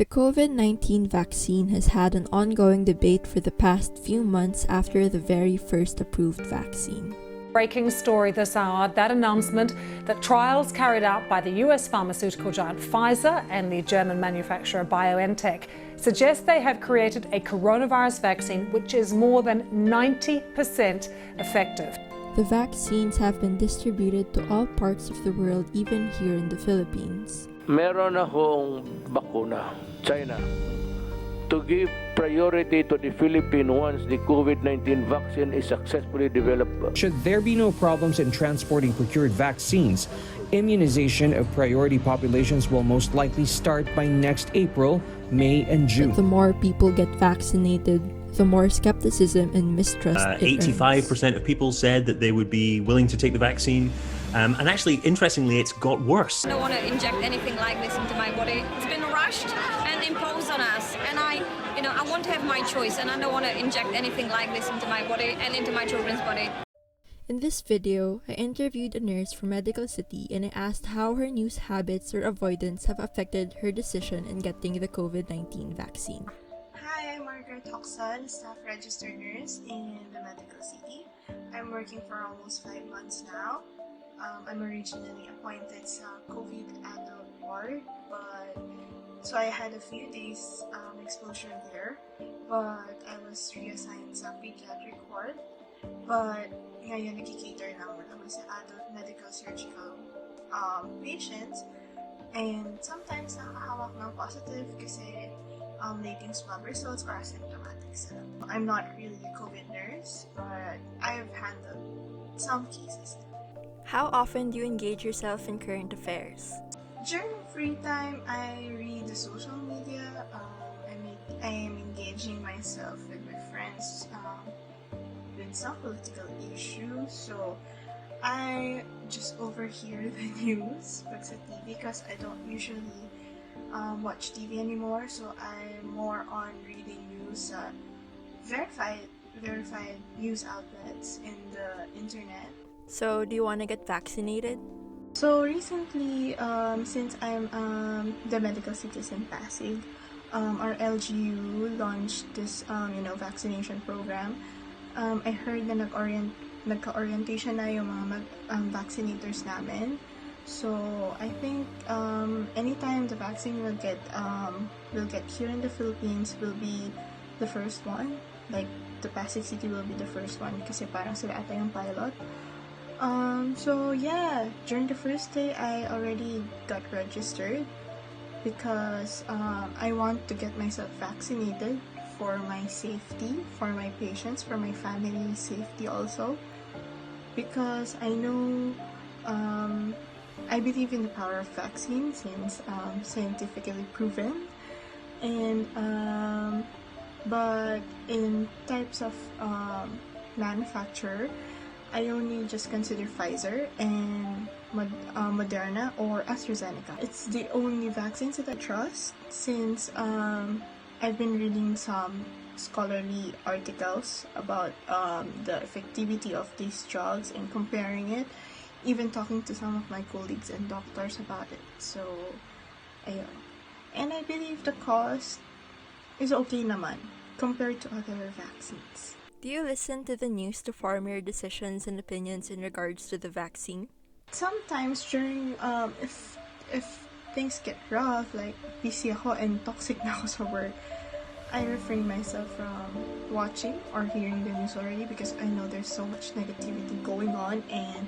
The COVID-19 vaccine has had an ongoing debate for the past few months after the very first approved vaccine. Breaking story this hour, that announcement that trials carried out by the US pharmaceutical giant Pfizer and the German manufacturer BioNTech suggest they have created a coronavirus vaccine which is more than 90% effective. The vaccines have been distributed to all parts of the world, even here in the Philippines. Meron akong bakuna, China, to give priority to the Philippines once the COVID-19 vaccine is successfully developed. Should there be no problems in transporting procured vaccines, immunization of priority populations will most likely start by next April, May, and June. But the more people get vaccinated, the more skepticism and mistrust it 85% of people said that they would be willing to take the vaccine. And actually, interestingly, it's got worse. I don't want to inject anything like this into my body. It's been rushed and imposed on us. And I want to have my choice, and I don't want to inject anything like this into my body and into my children's body. In this video, I interviewed a nurse from Medical City and I asked how her news habits or avoidance have affected her decision in getting the COVID-19 vaccine. Hi, I'm Margaret Jocson, staff registered nurse in the Medical City. I'm working for almost 5 months now. I'm originally appointed sa COVID adult ward, so I had a few days exposure there, but I was reassigned sa pediatric ward. But ngayon nagki-cater lang naman sa adult medical surgical patients, and sometimes nakakahawak ng positive kasi latent swab results or asymptomatic sila. I'm not really a COVID nurse, but I've handled some cases. How often do you engage yourself in current affairs? During free time, I read the social media. I am engaging myself with my friends with some political issues. So I just overhear the news pag sa TV because I don't usually watch TV anymore. So I'm more on reading news, verified news outlets in the internet. So, do you want to get vaccinated? So recently, since I'm the medical citizen Pasig, our LGU launched this vaccination program. I heard na nagka-orientation na yung mga vaccinators namin. So I think anytime the vaccine will get here in the Philippines, will be the first one. Like the Pasig City will be the first one kasi parang sila ata yung pilot. So yeah, during the first day, I already got registered because I want to get myself vaccinated for my safety, for my patients, for my family safety also. Because I know, I believe in the power of vaccine since scientifically proven. And but in types of manufacturer, I only just consider Pfizer and Moderna or AstraZeneca. It's the only vaccines that I trust since I've been reading some scholarly articles about the effectivity of these drugs and comparing it, even talking to some of my colleagues and doctors about it. So, ayun. And I believe the cost is okay naman compared to other vaccines. Do you listen to the news to form your decisions and opinions in regards to the vaccine? Sometimes during, if things get rough, like busy ako and toxic na ako sa work, I refrain myself from watching or hearing the news already because I know there's so much negativity going on and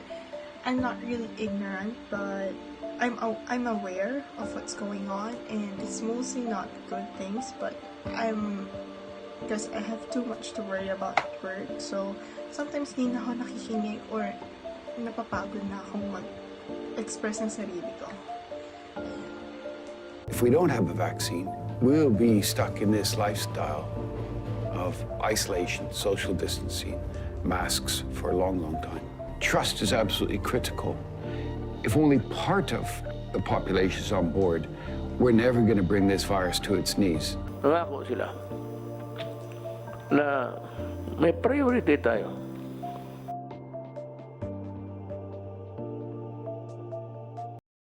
I'm not really ignorant, but I'm aware of what's going on and it's mostly not good things, but because I have too much to worry about at work. So, sometimes hindi na ako nakikinig or napapagod na akong mag-express ng sarili ko. If we don't have a vaccine, we'll be stuck in this lifestyle of isolation, social distancing, masks for a long, long time. Trust is absolutely critical. If only part of the population is on board, we're never going to bring this virus to its knees. Nangako sila na may priority tayo.